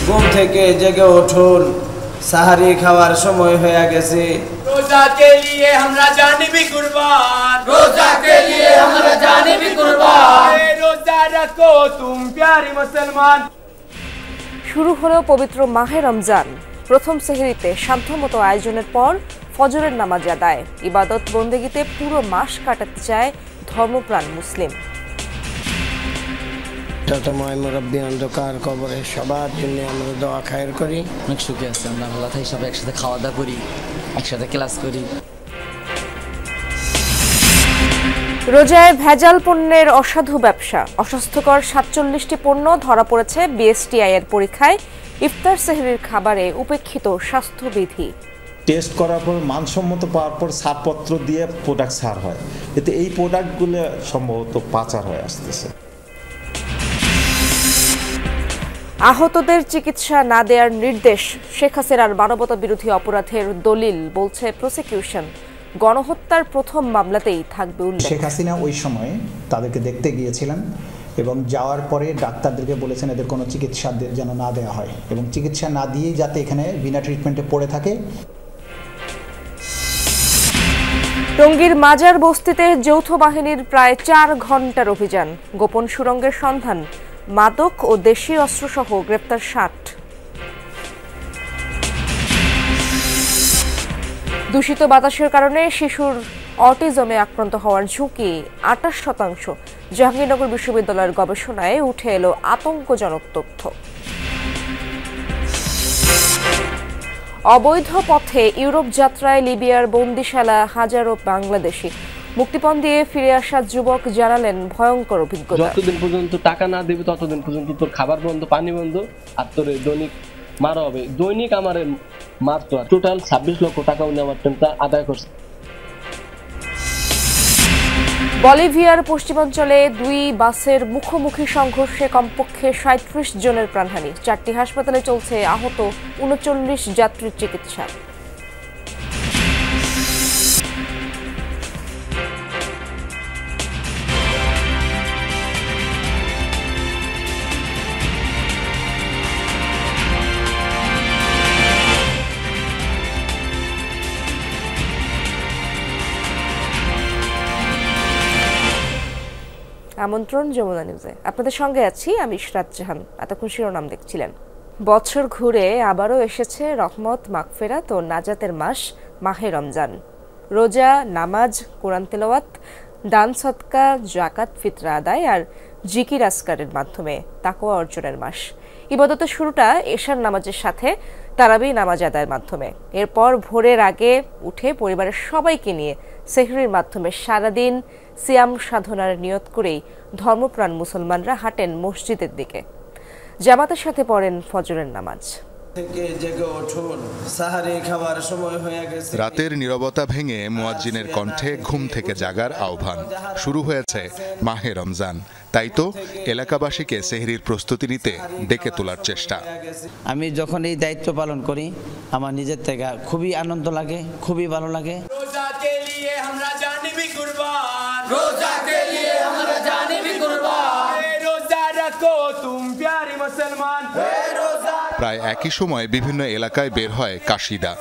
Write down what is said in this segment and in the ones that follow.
ঘুম থেকে জেগে উঠুন, সাহারি খাওয়ার সময় হয়ে গেছে। रोजा के लिए हमरा जान भी कुर्बान, रोजा के लिए हमरा जान भी कुर्बान, रोजा रखो तुम प्यारे मुसलमान। শুরু হলো পবিত্র মাহে রমজান। প্রথম সেহরিতে সাধ্যমতো আয়োজনের পর ফজরের নামাজ আদায়, ইবাদত বন্দেগীতে পুরো মাস কাটাতে চায় ধর্মপ্রাণ মুসলিম। মুরব্বী অন্ধকার কবরে সবার জন্য আমরা দোয়া খায়ের করি। অনেক সুখে আছে, আমরা আল্লাহ তাই সবাই একসাথে খাওয়া দাওয়া করি, একসাথে ক্লাস করি। রোজায় ভেজাল পণ্যের অসাধু ব্যবসা, অস্বাস্থ্যকর 47টি পণ্য ধরা পড়েছে বিএসটিআই এর পরীক্ষায়। ইফতার সেহরির খাবারে উপেক্ষিত স্বাস্থ্যবিধি। টেস্ট করার পর মানসম্মত পাওয়ার পর ছাড়পত্র দিয়ে প্রোডাক্ট ছাড় হয়, এতে এই প্রোডাক্টগুলো সম্ভবত পাচার হয়ে আসতেছে। আহতদের চিকিৎসা না দেওয়ার নির্দেশ, শেখ হাসিনার মানবতা বিরোধী অপরাধের দলিল, বলছে প্রসিকিউশন। গণহত্যার প্রথম মামলাতেই থাকবে উল্লেখ। শেখ হাসিনা ওই সময় তাদেরকে দেখতে গিয়েছিলেন এবং যাওয়ার পরে ডাক্তারদেরকে বলেছেন এদের কোনো চিকিৎসা যেন না দেওয়া হয় এবং চিকিৎসা না দিয়েই যাতে এখানে বিনা ট্রিটমেন্টে পড়ে থাকে। টঙ্গীর মাজার বস্তিতে যৌথ বাহিনীর প্রায় 4 ঘণ্টার অভিযান, গোপন সুড়ঙ্গের সন্ধান, মাদক ও দেশীয় অস্ত্রসহ গ্রেপ্তার 60। দূষিত বাতাসের কারণে শিশুর অটিজমে আক্রান্ত হওয়ার ঝুঁকি 28%। জাহাঙ্গীরনগর বিশ্ববিদ্যালয়ের গবেষণায় উঠে এলো আতঙ্কজনক তথ্য। অবৈধ পথে ইউরোপ যাত্রায় লিবিয়ার বন্দিশালা হাজারো বাংলাদেশি। মুক্তিপণ দিয়ে ফিরে আসা যুবক জানালেন ভয়ঙ্কর অভিজ্ঞতা। যতদিন পর্যন্ত টাকা না দেবে ততদিন পর্যন্ত তোর খাবার বন্ধ, পানি বন্ধ, আর তোর দৈনিক মারা হবে। দৈনিক আমার মারতো, টোটাল 26 লক্ষ টাকা উনি আমার টেনটা আদায় করছে। বলিভিয়ার পশ্চিমাঞ্চলে 2 বাসের মুখোমুখি সংঘর্ষে কমপক্ষে 37 জনের প্রাণহানি। 4টি হাসপাতালে চলছে আহত 39 যাত্রীর চিকিৎসা। আমন্ত্রণ যমুনা নিউজে, আপনাদের সঙ্গে আছি আমি ইশরাত জাহান। এতক্ষণ শিরোনাম দেখছিলেন। বছর ঘুরে আবারও এসেছে রহমত, মাগফিরাত ও নাজাতের মাস মাহে রমজান। রোজা, নামাজ, কোরআন তেলাওয়াত, দান সদকা, জাকাত, ফিতরা আদায় আর জিকির আসকারের মাধ্যমে তাকওয়া অর্জনের মাস। ইবাদতের শুরুটা এশার নামাজের সাথে তারাবি নামাজ আদায়ের মাধ্যমে। এরপর ভোরের আগে উঠে পরিবারের সবাইকে নিয়ে সেহরির মাধ্যমে সারাদিন সিয়াম সাধনার নিয়ত করেই ধর্মপ্রাণ মুসলমানরা হাঁটেন মসজিদের দিকে। জামাতের সাথে পড়েন ফজরের নামাজ। রাতের নীরবতা ভেঙে মুয়াজ্জিনের কণ্ঠে ঘুম থেকে জাগার আহ্বান। শুরু হয়েছে মাহে রমজান, তাই তো এলাকাবাসীকে সেহরির প্রস্তুতি নিতে ডেকে তোলার চেষ্টা। আমি যখন এই দায়িত্ব পালন করি আমার নিজের থেকে খুবই আনন্দ লাগে, খুবই ভালো লাগে। रोजा के लिए हमरा जान भी कुर्बान, रोजा के लिए हमरा जान भी कुर्बान, रोजा रखो तुम प्यारे मुसलमान। প্রায় একই সময় বিভিন্ন এলাকায় বের হয় কাশিদা।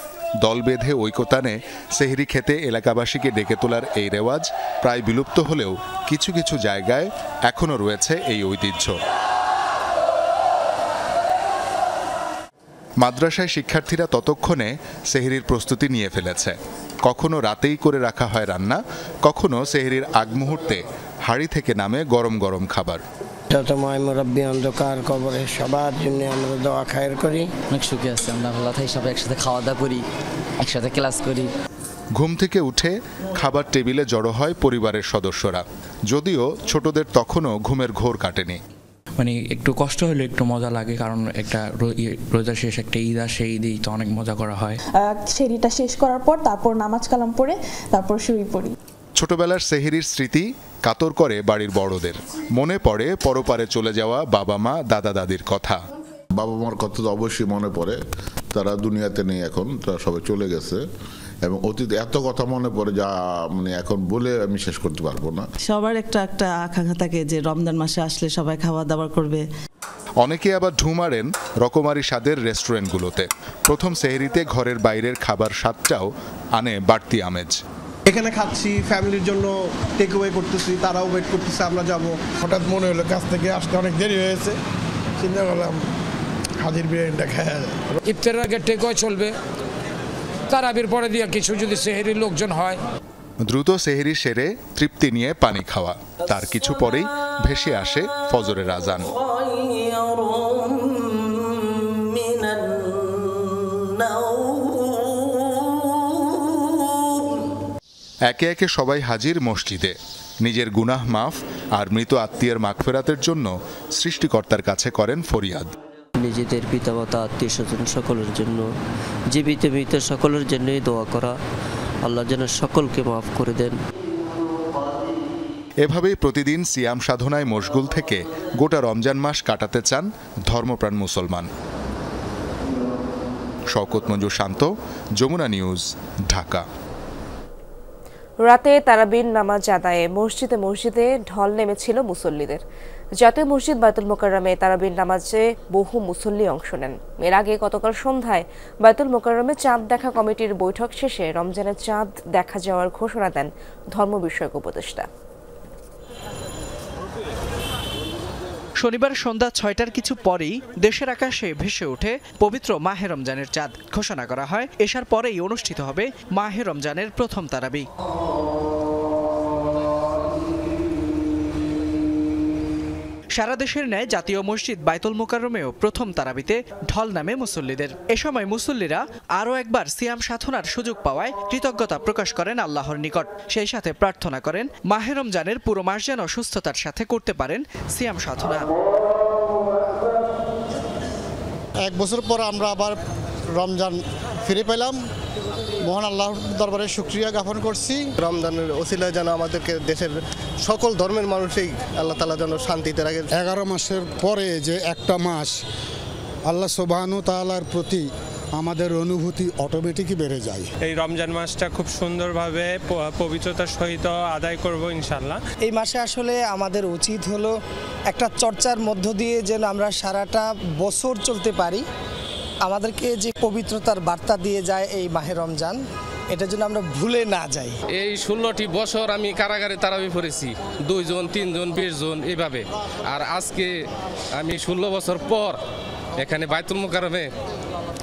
দল বেঁধে ঐকতানে সেহরি খেতে এলাকাবাসীকে ডেকে তোলার এই রেওয়াজ প্রায় বিলুপ্ত হলেও কিছু কিছু জায়গায় এখনও রয়েছে এই ঐতিহ্য। মাদ্রাসায় শিক্ষার্থীরা ততক্ষণে সেহরির প্রস্তুতি নিয়ে ফেলেছে। কখনো রাতেই করে রাখা হয় রান্না, কখনো সেহরির আগ মুহূর্তে হাঁড়ি থেকে নামে গরম গরম খাবার। মুরব্বী অন্ধকার কবরে সবার জন্য আমরা দোয়া খায়ের করি। অনেক সুখে আছে, আমরা আল্লাহ তাই সবাই একসাথে খাওয়া দাওয়া করি, একসাথে ক্লাস করি। ঘুম থেকে উঠে খাবার টেবিলে জড়ো হয় পরিবারের সদস্যরা, যদিও ছোটদের তখনও ঘুমের ঘোর কাটেনি। মানে একটু কষ্ট হলে একটু মজা লাগে, কারণ একটা রোজা শেষ, একটা ঈদ আসে, ঈদেই তো অনেক মজা করা হয়। সেহরিটা শেষ করার পর তারপর নামাজ কালাম পড়ে তারপর শুয়ে পড়ি। ছোটবেলার সেহরির স্মৃতি কাতর করে বাড়ির বড়দের। মনে পড়ে পরপারে চলে যাওয়া বাবা মা, দাদা দাদির কথা। বাবা মার কথা তো অবশ্যই মনে পড়ে, তারা দুনিয়াতে নেই এখন, তারা সবাই চলে গেছে এবং অতীত এত কথা মনে পড়ে যা মানে এখন বলে আমি শেষ করতে পারবো না। সবার একটা আকাঙ্ক্ষা থাকে যে রমজান মাসে আসলে সবাই খাওয়া দাওয়া করবে। অনেকে আবার ঢু মারেন রকমারি স্বাদের রেস্টুরেন্টগুলোতে। প্রথম সেহরিতে ঘরের বাইরের খাবার স্বাদটাও আনে বাড়তি আমেজ। এখানে খাচ্ছি, ফ্যামিলির জন্য টেক অ্যাওয়ে করতেছি, তারাও ওয়েট করতেছে, আমরা যাব। হঠাৎ মনে হলো কাছ থেকে আসতে অনেক দেরি হয়েছে, চিন্তা করলাম হাজির বিরিয়ানিটা খায়। ইফতারের আগে টেক অ্যাওয়ে চলবে, তারাবির পরে দিয়ে কিছু যদি সেহরির লোকজন হয়। দ্রুত সেহরি সেরে তৃপ্তি নিয়ে পানি খাওয়া, তার কিছু পরেই ভেসে আসে ফজরের আজান। একে একে সবাই হাজির মসজিদে, নিজের গুনাহ মাফ আর মৃত আত্মীয়ের মাগফিরাতের জন্য সৃষ্টিকর্তার কাছে করেন ফরিয়াদ। নিজেদের পিতামাতা, আত্মীয় স্বজন সকলের জন্য, জীবিত মৃত সকলের জন্যই দোয়া করা, আল্লাহ যেন সকলকে মাফ করে দেন। এভাবেই প্রতিদিন সিয়াম সাধনায় মশগুল থেকে গোটা রমজান মাস কাটাতে চান ধর্মপ্রাণ মুসলমান। শওকত মঞ্জুর শান্ত, যমুনা নিউজ, ঢাকা। রাতে তারাবির নামাজ আদায়ে মসজিদে মসজিদে ঢল নেমেছিল মুসল্লিদের। জাতীয় মসজিদ বায়তুল মোকাররমে তারাবির নামাজে বহু মুসল্লি অংশ নেন। এর আগে গতকাল সন্ধ্যায় বায়তুল মোকাররমে চাঁদ দেখা কমিটির বৈঠক শেষে রমজানের চাঁদ দেখা যাওয়ার ঘোষণা দেন ধর্ম বিষয়ক উপদেষ্টা। শনিবার সন্ধ্যা ৬টার কিছু পরেই দেশের আকাশে ভেসে ওঠে পবিত্র মাহে রমজানের চাঁদ। ঘোষণা করা হয় এশার পরেই অনুষ্ঠিত হবে মাহে রমজানের প্রথম তারাবি। সারা দেশের ন্যায় জাতীয় মসজিদ বায়তুল মোকাররমেও প্রথম তারাবিতে ঢল নামে মুসল্লিদের। এ সময় মুসল্লিরা আরও একবার সিয়াম সাধনার সুযোগ পাওয়ায় কৃতজ্ঞতা প্রকাশ করেন আল্লাহর নিকট। সেই সাথে প্রার্থনা করেন মাহে রমজানের পুরো মাস যেন সুস্থতার সাথে করতে পারেন সিয়াম সাধনা। এক বছর পর আমরা আবার রমজান ফিরে পেলাম, মহান আল্লাহর দরবারে শুকরিয়া জ্ঞাপন করছি। রমজানের ওসিলায় যেন আমাদেরকে দেশের সকল ধর্মের মানুষই আল্লাহ তাআলা যেন শান্তিতে রাখে। 11 মাসের পরে যে একটা মাস, আল্লাহ সুবহানাহু তাআলার প্রতি আমাদের অনুভূতি অটোমেটিকই বেড়ে যায়। এই রমজান মাসটা খুব সুন্দরভাবে পবিত্রতার সহিত আদায় করব ইনশাআল্লাহ। এই মাসে আসলে আমাদের উচিত হলো একটা চর্চার মধ্য দিয়ে যেন আমরা সারাটা বছর চলতে পারি। আমাদেরকে যে পবিত্রতার বার্তা দিয়ে যায় এই মাহে রমজান, এটা যেন আমরা ভুলে না যাই। এই 16টি বছর আমি কারাগারে তারাবি পড়েছি, 2 জন 3 জন 20 জন এইভাবে। আর আজকে আমি 16 বছর পর এখানে বায়তুল মোকাররমে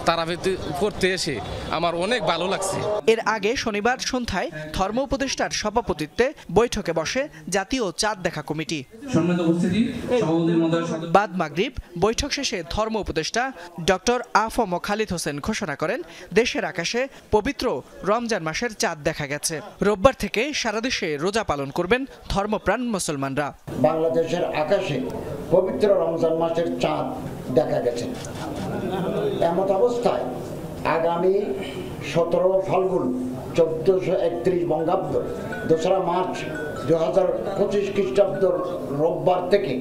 তারাবি পড়তে এসে আমার অনেক ভালো লাগছে। এর আগে শনিবার সন্ধ্যায় ধর্ম উপদেষ্টার সভাপতিত্বে বৈঠকে বসে জাতীয় চাঁদ দেখা কমিটি। বাদ মাগরিব বৈঠক শেষে ধর্ম উপদেষ্টা ডক্টর আফম খালিদ হোসেন ঘোষণা করেন দেশের আকাশে পবিত্র রমজান মাসের চাঁদ দেখা গেছে। রোববার থেকে সারা দেশে রোজা পালন করবেন ধর্মপ্রাণ মুসলমানরা। বাংলাদেশের আকাশে পবিত্র রমজান মাসের চাঁদ দেখা গেছে। এমত অবস্থায় আগামী 17 ফাল্গুন 1431 বঙ্গাব্দ 2রা মার্চ 2025 খ্রিস্টাব্দ রোববার থেকে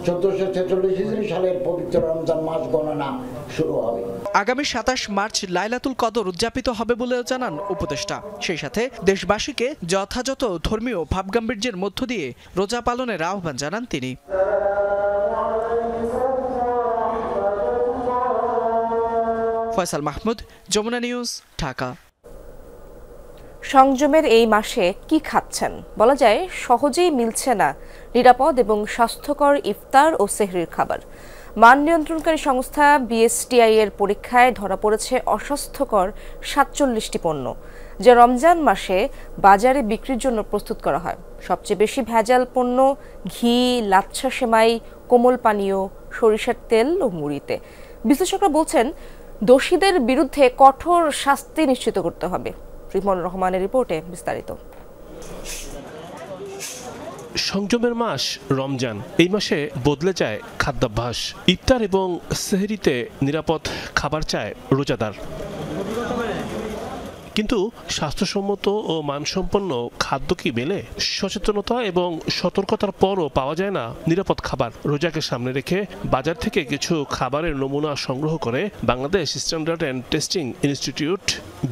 1446 হিজরি সালের পবিত্র রমজান মাস গণনা শুরু হবে। আগামী 27 মার্চ লাইলাতুল কদর উদযাপিত হবে বলেও জানান উপদেষ্টা। সেই সাথে দেশবাসীকে যথাযথ ধর্মীয় ভাবগাম্ভীর্যের মধ্য দিয়ে রোজা পালনের আহ্বান জানান তিনি। ফয়সাল মাহমুদ, যমুনা নিউজ, ঢাকা। সংযমের এই মাসে কি খাচ্ছেন বলা যায় সহজেই মিলছে না নিরাপদ এবং স্বাস্থ্যকর ইফতার ও সেহরির খাবার। মান নিয়ন্ত্রণকারী সংস্থা বিএসটিআই এর পরীক্ষায় ধরা পড়েছে অস্বাস্থ্যকর 47টি পণ্য, যা রমজান মাসে বাজারে বিক্রির জন্য প্রস্তুত করা হয়। সবচেয়ে বেশি ভেজাল পণ্য ঘি, লাচ্ছা সেমাই, কোমল পানীয়, সরিষার তেল ও মুড়িতে। বিশ্লেষকরা বলছেন দোষীদের বিরুদ্ধে কঠোর শাস্তি নিশ্চিত করতে হবে। রিমন রহমানের রিপোর্টে বিস্তারিত। সংযমের মাস রমজান, এই মাসে বদলে যায় খাদ্যাভ্যাস। ইফতার এবং সেহরিতে নিরাপদ খাবার চায় রোজাদার। কিন্তু স্বাস্থ্যসম্মত ও মানসম্পন্ন খাদ্য কি মেলে? সচেতনতা এবং সতর্কতার পরও পাওয়া যায় না নিরাপদ খাবার। রোজাকে সামনে রেখে বাজার থেকে কিছু খাবারের নমুনা সংগ্রহ করে Bangladesh standard and testing institute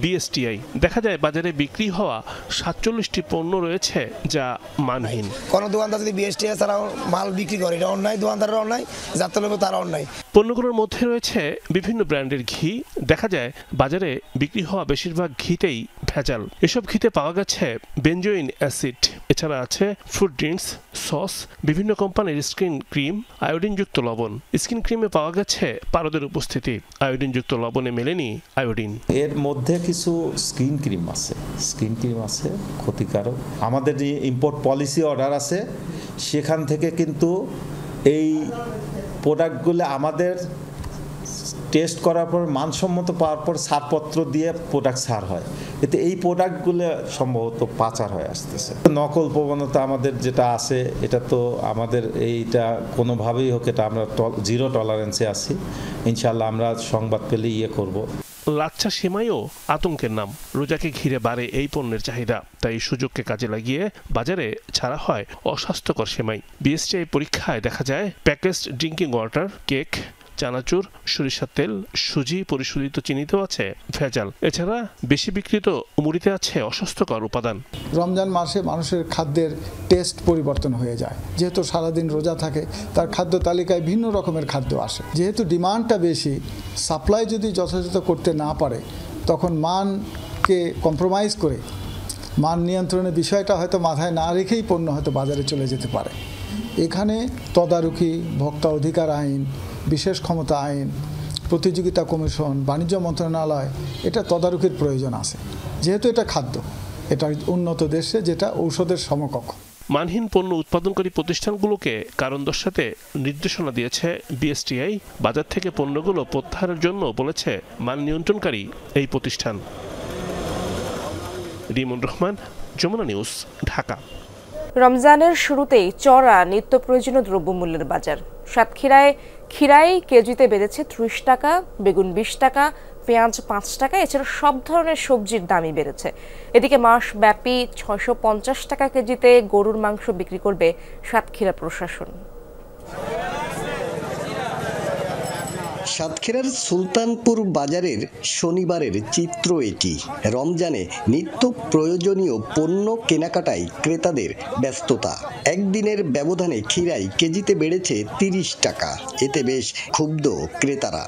BSTI। দেখা যায় বাজারে বিক্রি হওয়া 47টি পণ্য রয়েছে যা মানহীন। কোনো দোকানদার যদি BSTI ছাড়াও মাল বিক্রি করে, এটা অন্যায়, দোকানদারের অন্যায়, যাতে লোক তারা অন্যায়। পণ্যগুলোর মধ্যে রয়েছে বিভিন্ন ব্র্যান্ডের ঘি। দেখা যায় বাজারে বিক্রি হওয়া বেশিরভাগ ঘিতেই ভেজাল। এসব ঘিতে পাওয়া গেছে বেনজোইন অ্যাসিড, এছাড়া আছে ফ্রুট ড্রিঙ্কস, সস, বিভিন্ন কোম্পানির স্কিন ক্রিম, আয়োডিনযুক্ত লবণ। স্কিন ক্রিমে পাওয়া গেছে পারদের উপস্থিতি, আয়োডিনযুক্ত লবণে মেলেনি আয়োডিন। এর মধ্যে কিছু স্কিন ক্রিম আছে ক্ষতিকারক। আমাদের যে ইম্পোর্ট পলিসি অর্ডার আছে সেখান থেকে কিন্তু এই প্রোডাক্টগুলো আমাদের টেস্ট করার পর মানসম্মত পাওয়ার পর ছাড়পত্র দিয়ে প্রোডাক্ট ছাড় হয়, এতে এই প্রোডাক্টগুলো সম্ভবত পাচার হয়ে আসতেছে। নকল প্রবণতা আমাদের যেটা আছে, এটা তো আমাদের এইটা কোনোভাবেই হোক, এটা আমরা জিরো টলারেন্সে আছি। ইনশাল্লাহ আমরা সংবাদ পেলে করব। লাচ্ছা সেমাইও আতঙ্কের নাম। রোজাকে ঘিরে বাড়ে এই পণ্যের চাহিদা, তাই সুযোগকে কাজে লাগিয়ে বাজারে ছাড়া হয় অস্বাস্থ্যকর সেমাই। BSTI পরীক্ষায় দেখা যায় প্যাকেজড ড্রিঙ্কিং ওয়াটার, কেক, চানাচুর, সরিষার তেল, সুজি, পরিশোধিত চিনিতেও আছে ভেজাল। এছাড়া বেশি বিক্রিত মুড়িতে আছে অস্বাস্থ্যকর উপাদান। রমজান মাসে মানুষের খাদ্যের টেস্ট পরিবর্তন হয়ে যায়। যেহেতু সারাদিন রোজা থাকে, তার খাদ্য তালিকায় ভিন্ন রকমের খাদ্য আসে। যেহেতু ডিমান্ডটা বেশি, সাপ্লাই যদি যথাযথ করতে না পারে, তখন মানকে কম্প্রোমাইজ করে মান নিয়ন্ত্রণের বিষয়টা হয়তো মাথায় না রেখেই পণ্য হয়তো বাজারে চলে যেতে পারে। এখানে তদারকি, ভোক্তা অধিকার আইন, বিশেষ ক্ষমতা আইন, প্রতিযোগিতা কমিশন, বাণিজ্য মন্ত্রণালয়, এটা তদারকির প্রয়োজন আছে। যেহেতু এটা খাদ্য, এটা উন্নত দেশে যেটা ঔষধের সমকক্ষ। মানহীন পণ্য উৎপাদনকারী প্রতিষ্ঠানগুলোকে কারণ দর্শাতে নির্দেশনা দিয়েছে BSTI। বাজার থেকে পণ্যগুলো প্রত্যাহারের জন্য বলেছে মান নিয়ন্ত্রণকারী এই প্রতিষ্ঠান। রিমন রহমান, যমুনা নিউজ, ঢাকা। রমজানের শুরুতেই চড়া নিত্য প্রয়োজনীয় দ্রব্যমূল্যের বাজার। সাতক্ষীরায় খিরাই কেজিতে বেড়েছে 30 টাকা, বেগুন 20 টাকা, পেঁয়াজ 5 টাকা। এছাড়া সব ধরনের সবজির দামই বেড়েছে। এদিকে মাসব্যাপী 650 টাকা কেজিতে গরুর মাংস বিক্রি করবে সাতক্ষীরা প্রশাসন। সাতক্ষীরার সুলতানপুর বাজারের শনিবারের চিত্র এটি। রমজানে নিত্য প্রয়োজনীয় পণ্য কেনাকাটায় ক্রেতাদের ব্যস্ততা। একদিনের ব্যবধানে খিরাই কেজিতে বেড়েছে 30 টাকা। এতে বেশ ক্ষুব্ধ ক্রেতারা।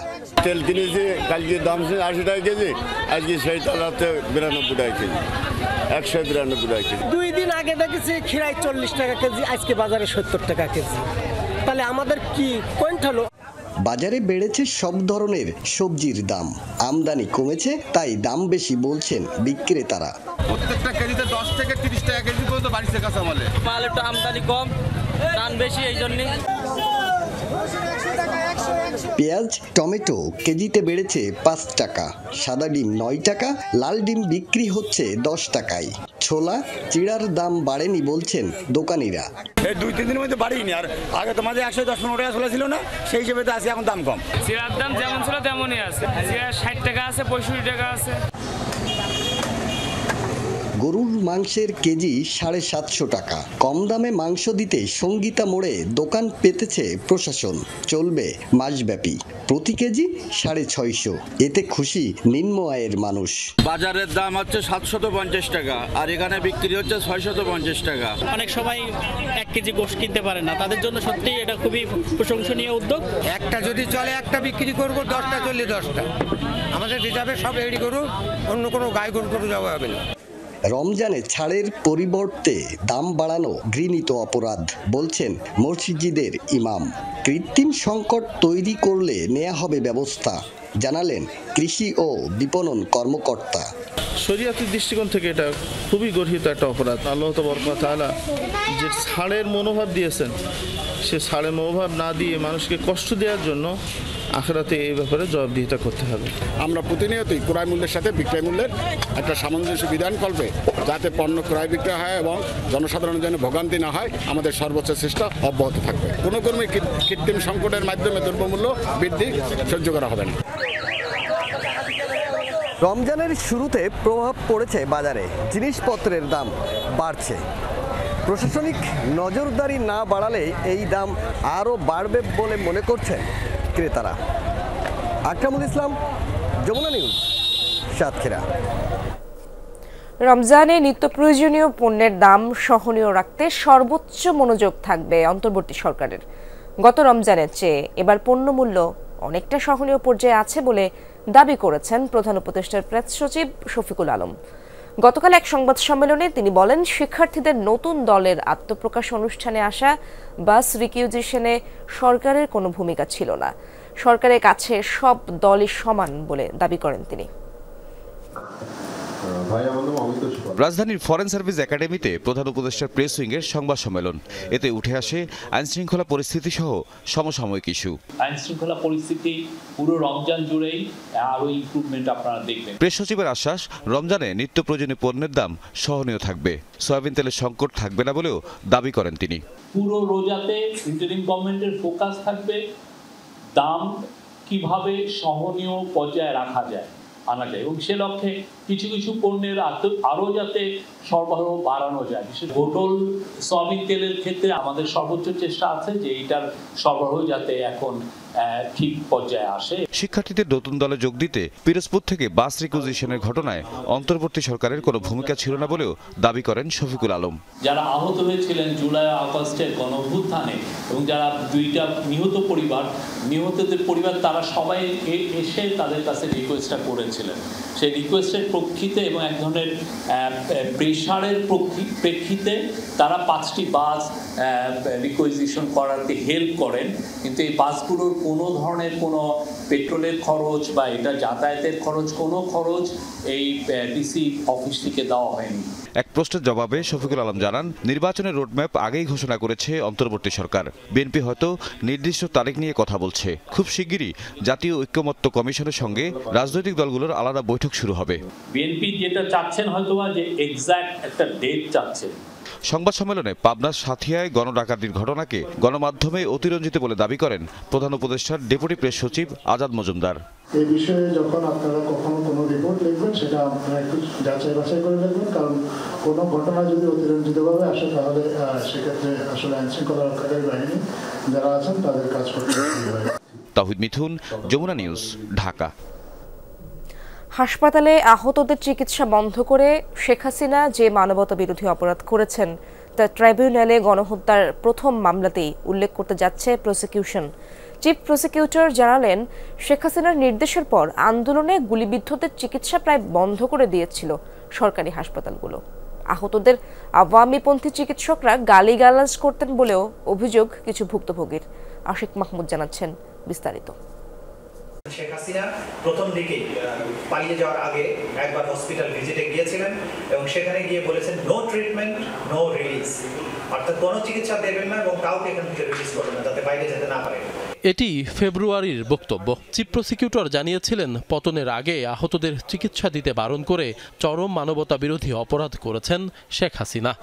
তেল কিনেছে, কালকে দাম ছিল 80 টাকা কেজি, আজকে সেই তেলাতে 92 টাকা কেজি, 192 টাকা কেজি। 2 দিন আগে দেখেছি খিরাই 40 টাকা কেজি, আজকে বাজারে 70 টাকা কেজি। তাহলে আমাদের কি পয়েন্ট হলো? বাজারে বেড়েছে সব ধরনের সবজির দাম। আমদানি কমেছে, তাই দাম বেশি বলছেন বিক্রেতারা। প্রত্যেকটা কেজিতে 10 থেকে 30 টাকা কেজি পর্যন্ত বাড়ছে কাঁচামালে। মাল একটু আমদানি কম, দাম বেশি, এই জন্যই। পেঁয়াজ, টমেটো কেজিতে বেড়েছে 5 টাকা, সাদা ডিম 9 টাকা, লাল ডিম বিক্রি হচ্ছে 10 টাকায়। ছোলা, চিড়ার দাম বাড়েনি বলছেন দোকানিরা। এই 2-3 দিনের মধ্যে বাড়েনি, আর আগে তো মাঝে 110-15 টাকা ছোলা ছিল না, সেই হিসেবে তো আছে এখন দাম কম। চিড়ার দাম যেমন ছিল তেমনই আছে, 60 টাকা আছে, 65 টাকা আছে। গরুর মাংসের কেজি 750 টাকা। কম দামে মাংস দিতে সঙ্গীতা মোড়ে দোকান পেতেছে প্রশাসন। চলবে মাসব্যাপী। প্রতি কেজি 650। এতে খুশি নিম্ন আয়ের মানুষ। বাজারের দাম হচ্ছে 750 টাকা, আর এখানে বিক্রি হচ্ছে 650 টাকা। অনেক সময় 1 কেজি গোশত কিনতে পারে না, তাদের জন্য সত্যিই এটা খুবই প্রশংসনীয় উদ্যোগ। একটা যদি চলে একটা বিক্রি করব, 10টা চললে 10টা। আমাদের হিসাবে সব রেডি করু, অন্য কোনো গাই গরু যাওয়া হবে না। রমজানে ছাড়ের পরিবর্তে দাম বাড়ানো ঘৃণিত অপরাধ বলছেন মসজিদের ইমাম। কৃত্রিম সংকট তৈরি করলে নেওয়া হবে ব্যবস্থা, জানালেন কৃষি ও বিপণন কর্মকর্তা। শরীয়তের দৃষ্টিকোণ থেকে এটা খুবই গর্হিত একটা অপরাধ। আল্লাহ তাআলা যে ছাড়ের মনোভাব দিয়েছেন, সে ছাড়ের মনোভাব না দিয়ে মানুষকে কষ্ট দেওয়ার জন্য আখিরাতে এই ব্যাপারে জবাবদিহিতা করতে হবে। আমরা প্রতিনিয়তই ক্রয় মূল্যের সাথে বিক্রয় মূল্যের একটা সামঞ্জস্য বিধান করবে, যাতে পণ্য ক্রয় বিক্রয় হয় এবং জনসাধারণের জন্য ভোগান্তি না হয়, আমাদের সর্বোচ্চ চেষ্টা অব্যাহত থাকবে। কোনো কর্মী কৃত্রিম সংকটের মাধ্যমে দ্রব্যমূল্য বৃদ্ধি সহ্য করা হবে না। রমজানের শুরুতে প্রভাব পড়েছে বাজারে, জিনিসপত্রের দাম বাড়ছে। প্রশাসনিক নজরদারি না বাড়ালে এই দাম আরও বাড়বে বলে মনে করছেন ক্রেতারা। আকরামুল ইসলাম, যমুনা নিউজ, সাতক্ষীরা। রমজানে নিত্য প্রয়োজনীয় পণ্যের দাম সহনীয় রাখতে সর্বোচ্চ মনোযোগ থাকবে অন্তর্বর্তী সরকারের। গত রমজানের চেয়ে এবার পণ্যমূল্য অনেকটা সহনীয় পর্যায়ে আছে বলে দাবি করেছেন প্রধান উপদেষ্টার প্রেস সচিব শফিকুল আলম। গতকাল এক সংবাদ সম্মেলনে তিনি বলেন, শিক্ষার্থীদের নতুন দলের আত্মপ্রকাশ অনুষ্ঠানে আসা বাস রিকিউজিশনে সরকারের কোনো ভূমিকা ছিল না। সরকারের কাছে সব দলই সমান বলে দাবি করেন তিনি। রাজধানীর ফরেন সার্ভিস একাডেমিতে প্রধান উপদেষ্টার প্রেস উইংয়ের সংবাদ সম্মেলন। এতে উঠে আসে আইনশৃঙ্খলা পরিস্থিতি সহ সমসাময়িক ইস্যু। আইনশৃঙ্খলা পরিস্থিতি পুরো রমজান জুড়েই আরো ইমপ্রুভমেন্ট আপনারা দেখবেন। প্রেস সচিবের আশ্বাস, রমজানে নিত্য প্রয়োজনীয় পণ্যের দাম সহনীয় থাকবে, সয়াবিন তেলের সংকট থাকবে না বলেও দাবি করেন তিনি। পুরো রোজাতে ইন্টারিম গভর্নমেন্টের ফোকাস থাকবে দাম কিভাবে সহনীয় পর্যায়ে রাখা যায়, আনা যায়, এবং সে লক্ষ্যে কিছু কিছু পণ্যের আরও যাতে সরবরাহ বাড়ানো যায়। বিশেষ বোতল সয়াবিন তেলের ক্ষেত্রে আমাদের সর্বোচ্চ চেষ্টা আছে যে এইটার সরবরাহ যাতে এখন ঠিক পর্যায়ে আসে। শিক্ষার্থীদের নতুন দলে যোগ দিতে পিরোজপুর থেকে বাস রিকুইজিশনের ঘটনায় অন্তর্বর্তী সরকারের কোনো ভূমিকা ছিল না বলেও দাবি করেন শফিকুল আলম। যারা আহত হয়েছিলেন জুলাই আগস্টের গণঅভ্যুত্থানে এবং যারা দুইটা নিহতদের পরিবার তারা সবাই এসে তাদের কাছে রিকোয়েস্টটা করেছিলেন। সেই রিকোয়েস্টের প্রেক্ষিতে এবং এক ধরনের প্রেশারের প্রেক্ষিতে তারা 5টি বাস রিকুইজিশন করাতে হেল্প করেন, কিন্তু এই বাসগুলোর কোনো ধরনের কোনো পেট্রোলের খরচ বা এটা যাতায়াতের খরচ কোনো খরচ এই ডিসি অফিস থেকে দেওয়া হয়নি। এক প্রশ্নের জবাবে শফিকুল আলম জানান, নির্বাচনের রোডম্যাপ আগেই ঘোষণা করেছে অন্তর্বর্তী সরকার। বিএনপি হয়তো নির্দিষ্ট তারিখ নিয়ে কথা বলছে। খুব শিগগিরই জাতীয় ঐক্যমত্য কমিশনের সঙ্গে রাজনৈতিক দলগুলোর আলাদা বৈঠক শুরু হবে। বিএনপি যেটা চাচ্ছেন হয়তোবা যে এক্সাক্ট একটা ডেট চাচ্ছে। সংবাদ সম্মেলনে পাবনার সাথিয়ায় গণডাকাতির ঘটনাকে গণমাধ্যমে অতিরঞ্জিত বলে দাবি করেন প্রধান উপদেষ্টার ডেপুটি প্রেস সচিব আজাদ মজুমদার। এই বিষয়ে যখন আপনারা কখনো কোনো রিপোর্ট লিখবেন সেটা আপনারা একটু যাচাই বাছাই করে লিখবেন, কারণ কোনো ঘটনা যদি অতিরঞ্জিতভাবে আসে তাহলে সেক্ষেত্রে আসলে আইনশৃঙ্খলা রক্ষাকারী বাহিনী যারা আছেন তাদের কাজ করতে হয়। তাহিদ মিথুন, যমুনা নিউজ, ঢাকা। হাসপাতালে আহতদের চিকিৎসা বন্ধ করে শেখ হাসিনা যে মানবতা বিরোধী অপরাধ করেছেন তা ট্রাইব্যুনালে গণহত্যার প্রথম মামলাতেই উল্লেখ করতে যাচ্ছে প্রসিকিউশন। চিফ প্রসিকিউটর জানালেন, শেখ হাসিনার নির্দেশের পর আন্দোলনে গুলিবিদ্ধদের চিকিৎসা প্রায় বন্ধ করে দিয়েছিল সরকারি হাসপাতালগুলো। আহতদের আওয়ামীপন্থী চিকিৎসকরা গালিগালাজ করতেন বলেও অভিযোগ কিছু ভুক্তভোগীর। আশিক মাহমুদ জানাচ্ছেন বিস্তারিত। শেখ হাসিনা প্রথম দিকে পালিয়ে যাওয়ার আগে একবার হসপিটাল ভিজিটে গিয়েছিলেন এবং সেখানে গিয়ে বলেছেন নো ট্রিটমেন্ট নো রিলিজ, অর্থাৎ কোনো চিকিৎসা দেবেন না এবং কাউকে এখান থেকে রিলিজ করবেন না যাতে বাইরে যেতে না পারে। এটি ফেব্রুয়ারির বক্তব্য। চিফ প্রসিকিউটর জানিয়েছিলেন, পতনের আগে আহতদের চিকিৎসা দিতে বারণ করে চরম মানবতা বিরোধী অপরাধ করেছেন শেখ হাসিনা।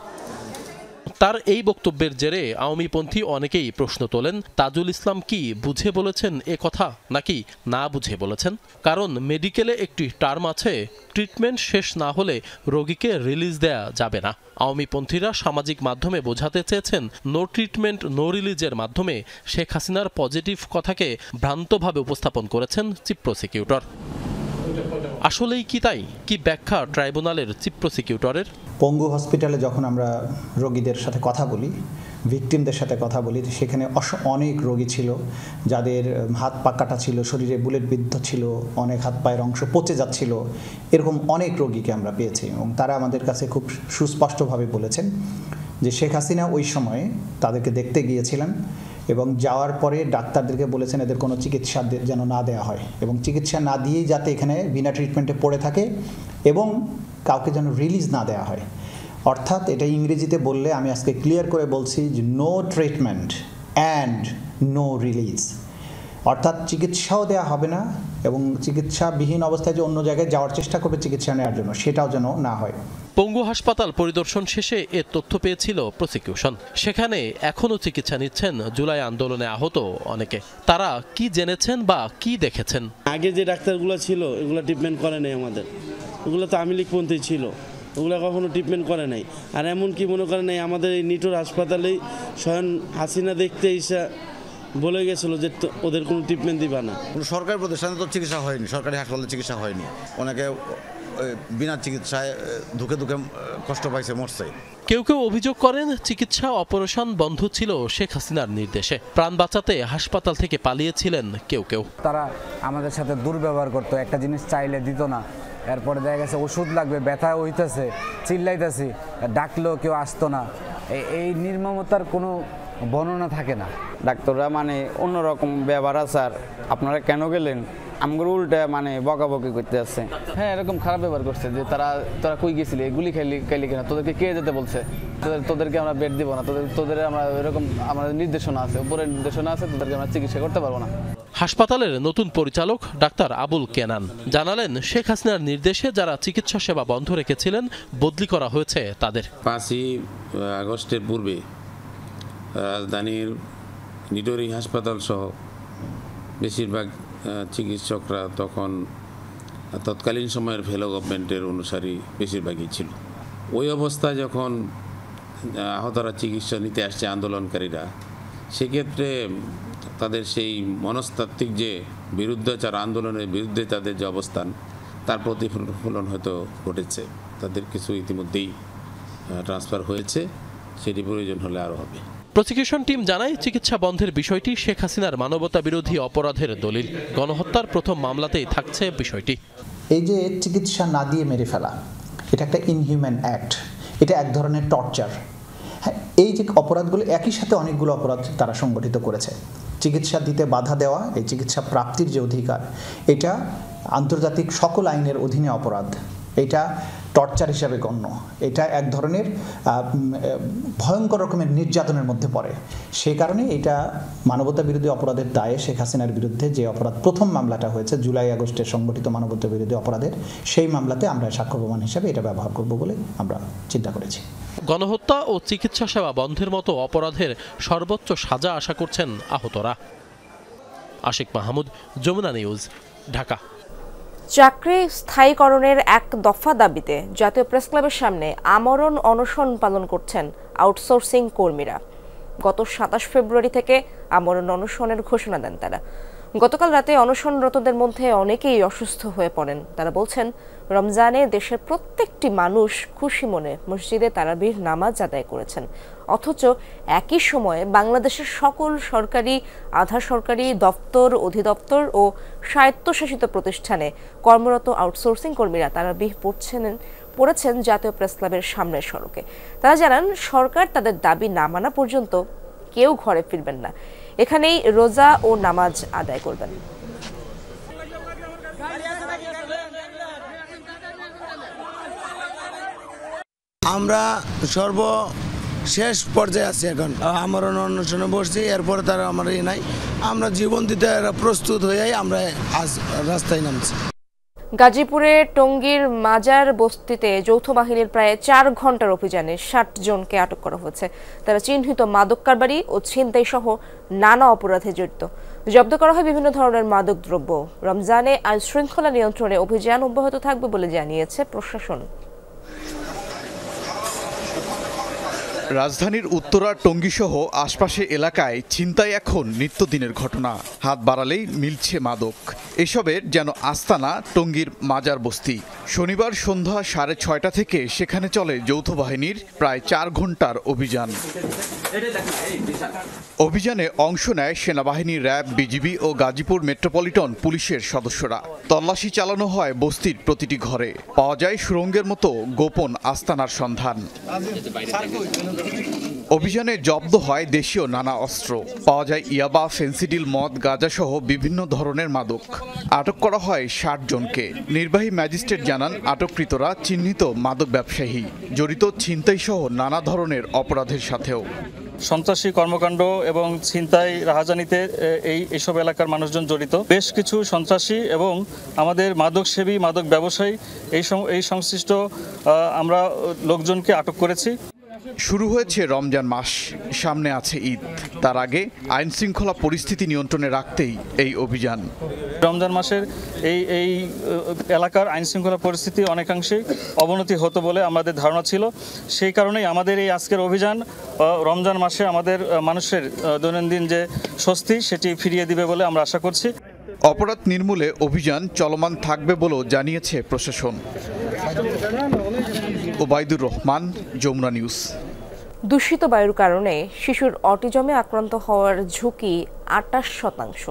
তার এই বক্তব্যের জেরে আওয়ামীপন্থী অনেকেই প্রশ্ন তোলেন, তাজুল ইসলাম কি বুঝে বলেছেন এ কথা নাকি না বুঝে বলেছেন? কারণ মেডিকেলে একটি টার্ম আছে, ট্রিটমেন্ট শেষ না হলে রোগীকে রিলিজ দেয়া যাবে না। আওয়ামীপন্থীরা সামাজিক মাধ্যমে বোঝাতে চেয়েছেন নো ট্রিটমেন্ট নো রিলিজের মাধ্যমে শেখ হাসিনার পজিটিভ কথাকে ভ্রান্তভাবে উপস্থাপন করেছেন চিফ প্রসিকিউটর। আসলেই কি তাই? কি ব্যাখ্যা ট্রাইব্যুনালের চিফ প্রসিকিউটরের? পঙ্গু হসপিটালে যখন আমরা রোগীদের সাথে কথা বলি, ভিকটিমদের সাথে কথা বলি, সেখানে অনেক রোগী ছিল যাদের হাত পা কাটা ছিল, শরীরে বুলেট বিদ্ধ ছিল, অনেক হাত পায়ের অংশ পচে যাচ্ছিল। এরকম অনেক রোগীকে আমরা পেয়েছি এবং তারা আমাদের কাছে খুব সুস্পষ্টভাবে বলেছেন যে শেখ হাসিনা ওই সময়ে তাদেরকে দেখতে গিয়েছিলেন এবং যাওয়ার পরে ডাক্তারদেরকে বলেছেন এদের কোনো চিকিৎসা যেন না দেওয়া হয় এবং চিকিৎসা না দিয়েই যাতে এখানে বিনা ট্রিটমেন্টে পড়ে থাকে এবং কাউকে যেন রিলিজ না দেওয়া হয়। অর্থাৎ এটা ইংরেজিতে বললে আমি আজকে ক্লিয়ার করে বলছি যে no treatment and no release, অর্থাৎ চিকিৎসাও দেওয়া হবে না এবং চিকিৎসাবিহীন অবস্থায় যে অন্য জায়গায় যাওয়ার চেষ্টা করবে চিকিৎসা নেওয়ার জন্য সেটাও যেন না হয়। পঙ্গু হাসপাতাল পরিদর্শন শেষে এর তথ্য পেয়েছিল প্রসিকিউশন। সেখানে এখনও চিকিৎসা নিচ্ছেন জুলাই আন্দোলনে আহত অনেকে। তারা কি জেনেছেন বা কি দেখেছেন? আগে যে ডাক্তারগুলো ছিল এগুলো ট্রিটমেন্ট করে নাই আমাদের, ওগুলো তো আওয়ামী লীগপন্থী ছিল, ওগুলো কখনো ট্রিটমেন্ট করে নাই। আর এমনকি মনে করেন নাই আমাদের এই নিটোর হাসপাতালেই স্বয়ং হাসিনা দেখতে এসে বলে গেছিল যে ওদের কোনো ট্রিটমেন্ট দিবা না। কোনো সরকারি প্রতিষ্ঠানে তো চিকিৎসা হয়নি, সরকারি হাসপাতালে চিকিৎসা হয়নি, অনেকে বিনা চিকিৎসায় ধুকে ধুকে কষ্ট পাইছে, মরছে। কেউ কেউ অভিযোগ করেন চিকিৎসা অপারেশন বন্ধ ছিল শেখ হাসিনার নির্দেশে। প্রাণ বাঁচাতে হাসপাতাল থেকে পালিয়েছিলেন কেউ কেউ। তারা আমাদের সাথে দুর্ব্যবহার করতো, একটা জিনিস চাইলে দিত না। এরপরে দেখা গেছে ওষুধ লাগবে, ব্যথা হইতেছে, চিল্লাইতেছি, ডাকলেও কেউ আসতো না। এই নির্মমতার কোনো বর্ণনা থাকে না। ডাক্তাররা মানে অন্যরকম ব্যবহার আচার, আপনারা কেন গেলেন আমগুলো উল্টা মানে বকাবকি করতে আসছে। হ্যাঁ, এরকম খারাপ ব্যবহার করছে যে তারা কই গেছিলি, এগুলি খাইলি কেন, তোদেরকে কে যেতে বলছে, তোদেরকে আমরা বেড দিব না, তোদের আমরা এরকম আমাদের নির্দেশনা আছে, উপরের নির্দেশনা আছে, তোদেরকে আমরা চিকিৎসা করতে পারবো না। হাসপাতালের নতুন পরিচালক ডাক্তার আবুল কেনান জানালেন, শেখ হাসিনার নির্দেশে যারা চিকিৎসা সেবা বন্ধ রেখেছিলেন বদলি করা হয়েছে তাদের। 5ই আগস্টের পূর্বে রাজধানীর নিটোরি হাসপাতাল সহ বেশিরভাগ চিকিৎসকরা তখন তৎকালীন সময়ের ফেলো গভর্নমেন্টের অনুসারী বেশিরভাগই ছিল। ওই অবস্থায় যখন আহতরা চিকিৎসা নিতে আসছে আন্দোলনকারীরা, সেক্ষেত্রে তাদের সেই মনস্তাত্ত্বিক যে বিরুদ্ধাচার, আন্দোলনের বিরুদ্ধে তাদের যে অবস্থান, তার প্রতিফলন হয়তো ঘটেছে। তাদের কিছু ইতিমধ্যেই ট্রান্সফার হয়েছে, সেটি প্রয়োজন হলে আরও হবে। প্রসিকিউশন টিম জানায়, চিকিৎসা বন্ধের বিষয়টি শেখ হাসিনার মানবতা বিরোধী অপরাধের দলিল। গণহত্যার প্রথম মামলাতেই থাকছে বিষয়টি। এই যে চিকিৎসা না দিয়ে মেরে ফেলা, এটা একটা ইনহিউম্যান অ্যাক্ট, এটা এক ধরনের টর্চার। হ্যাঁ, এই যে অপরাধগুলো একই সাথে অনেকগুলো অপরাধ তারা সংগঠিত করেছে। চিকিৎসা দিতে বাধা দেওয়া, এই চিকিৎসা প্রাপ্তির যে অধিকার, এটা আন্তর্জাতিক সকল আইনের অধীনে অপরাধ। এটা টর্চার হিসাবে গণ্য। এটা এক ধরনের ভয়ঙ্কর রকমের নির্যাতনের মধ্যে পড়ে। সেই কারণে এটা মানবতা বিরোধী অপরাধের দায়ে শেখ হাসিনার বিরুদ্ধে যে অপরাধ প্রথম মামলাটা হয়েছে জুলাই আগস্টের সংগঠিত মানবতা বিরোধী অপরাধের, সেই মামলাতে আমরা সাক্ষ্য প্রমাণ হিসাবে এটা ব্যবহার করব বলে আমরা চিন্তা করেছি। গণহত্যা ও চিকিৎসা সেবা বন্ধের মতো অপরাধের সর্বোচ্চ সাজা আশা করছেন আহতরা। আশিক মাহমুদ, যমুনা নিউজ, ঢাকা। চাকরি স্থায়ীকরণের এক দফা দাবিতে জাতীয় প্রেসক্লাবের সামনে আমরণ অনশন পালন করছেন আউটসোর্সিং কর্মীরা। গত 27 ফেব্রুয়ারি থেকে আমরণ অনশনের ঘোষণা দেন তারা। গতকাল রাতে অনশনরতদের মধ্যে অনেকেই অসুস্থ হয়ে পড়েন। তারা বলছেন, রমজানে দেশের প্রত্যেকটি মানুষ খুশি মনে মসজিদে তারাবির নামাজ আদায় করেছেন, অথচ একই সময়ে বাংলাদেশের সকল সরকারি, আধা সরকারি দপ্তর, অধিদপ্তর ও স্বায়ত্তশাসিত প্রতিষ্ঠানে কর্মরত আউটসোর্সিং কর্মীরা তারাবিহ পড়েছেন জাতীয় প্রেসক্লাবের সামনের সড়কে। তারা জানান, সরকার তাদের দাবি না মানা পর্যন্ত কেউ ঘরে ফিরবেন না, এখানেই রোজা ও নামাজ আদায় করবেন। আমরা সর্বশেষ পর্যায়ে আছি, এখন আমার অনশনে বসছি, এরপরে তারা আমার নাই, আমরা জীবন দিতে প্রস্তুত হয়েই আমরা আজ রাস্তায় নামছি। গাজীপুরে টঙ্গীর মাজার বস্তিতে যৌথ বাহিনীর প্রায় 4 ঘন্টার অভিযানে 60 জনকে আটক করা হয়েছে। তারা চিহ্নিত মাদক কারবারি ও ছিনতাই সহ নানা অপরাধে জড়িত। জব্দ করা হয় বিভিন্ন ধরনের মাদক দ্রব্য। রমজানে আইন শৃঙ্খলা নিয়ন্ত্রণে অভিযান অব্যাহত থাকবে বলে জানিয়েছে প্রশাসন। রাজধানীর উত্তরা টঙ্গীসহ আশপাশের এলাকায় ছিনতাই এখন নিত্যদিনের ঘটনা। হাত বাড়ালেই মিলছে মাদক। এসবের যেন আস্তানা টঙ্গীর মাজার বস্তি। শনিবার সন্ধ্যা 6:30 থেকে সেখানে চলে যৌথ বাহিনীর প্রায় 4 ঘন্টার অভিযান। অভিযানে অংশ নেয় সেনাবাহিনী, র্যাব, বিজিবি ও গাজীপুর মেট্রোপলিটন পুলিশের সদস্যরা। তল্লাশি চালানো হয় বস্তির প্রতিটি ঘরে। পাওয়া যায় সুড়ঙ্গের মতো গোপন আস্তানার সন্ধান। অভিযানে জব্দ হয় দেশীয় নানা অস্ত্র। পাওয়া যায় ইয়াবা, ফেন্সিডিল, মদ, গাঁজাসহ বিভিন্ন ধরনের মাদক। আটক করা হয় 60 জনকে। নির্বাহী ম্যাজিস্ট্রেট জানান, আটককৃতরা চিহ্নিত মাদক ব্যবসায়ী, জড়িত ছিনতাইসহ নানা ধরনের অপরাধের সাথেও। সন্ত্রাসী কর্মকাণ্ড এবং ছিনতাই রাহাজানিতে এইসব এলাকার মানুষজন জড়িত। বেশ কিছু সন্ত্রাসী এবং আমাদের মাদকসেবী মাদক ব্যবসায়ী এই সংশ্লিষ্ট আমরা লোকজনকে আটক করেছি। শুরু হয়েছে রমজান মাস, সামনে আছে ঈদ। তার আগে আইন শৃঙ্খলা পরিস্থিতি নিয়ন্ত্রণে রাখতেই এই অভিযান। রমজান মাসের এই এলাকার আইন শৃঙ্খলা পরিস্থিতি অনেকাংশেই অবনতি হতো বলে আমাদের ধারণা ছিল। সেই কারণেই আমাদের এই আজকের অভিযান রমজান মাসে আমাদের মানুষের দৈনন্দিন যে স্বস্তি সেটি ফিরিয়ে দিবে বলে আমরা আশা করছি। অপরাধ নির্মূলে অভিযান চলমান থাকবে বলেও জানিয়েছে প্রশাসন। ওবায়দুর রহমান, যমুনা নিউজ। দূষিত বায়ুর কারণে শিশুর অটিজমে আক্রান্ত হওয়ার ঝুঁকি 28%।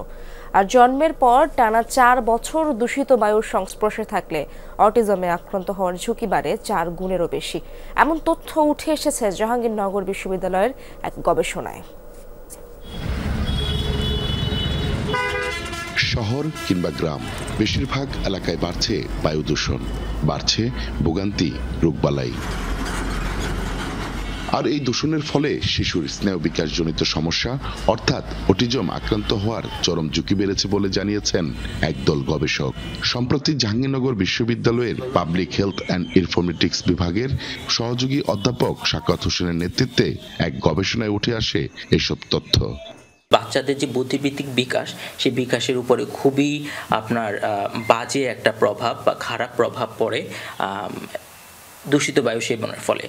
আর জন্মের পর টানা 4 বছর দূষিত বায়ুর সংস্পর্শে থাকলে অটিজমে আক্রান্ত হওয়ার ঝুঁকি বাড়ে 4 গুণেরও বেশি। এমন তথ্য উঠে এসেছে জাহাঙ্গীরনগর বিশ্ববিদ্যালয়ের এক গবেষণায়। শহর কিংবা গ্রাম, বেশিরভাগ এলাকায় বাড়ছে বায়ু দূষণ, বাড়ছে ভোগান্তি, রোগবালাই। আর এই দূষণের ফলে শিশুর স্নায়ু বিকাশজনিত সমস্যা অর্থাৎ অটিজম আক্রান্ত হওয়ার চরম ঝুঁকি বেড়েছে বলে জানিয়েছেন একদল গবেষক। সম্প্রতি জাহাঙ্গীরনগর বিশ্ববিদ্যালয়ের পাবলিক হেলথ অ্যান্ড ইনফরমেটিক্স বিভাগের সহযোগী অধ্যাপক সাকাত হোসেনের নেতৃত্বে এক গবেষণায় উঠে আসে এসব তথ্য। বাচ্চাদের যে বুদ্ধিবৃত্তিক বিকাশ, সেই বিকাশের উপরে খুবই আপনার বাজে একটা প্রভাব বা খারাপ প্রভাব পড়ে দূষিত বায়ু সেবনের ফলে।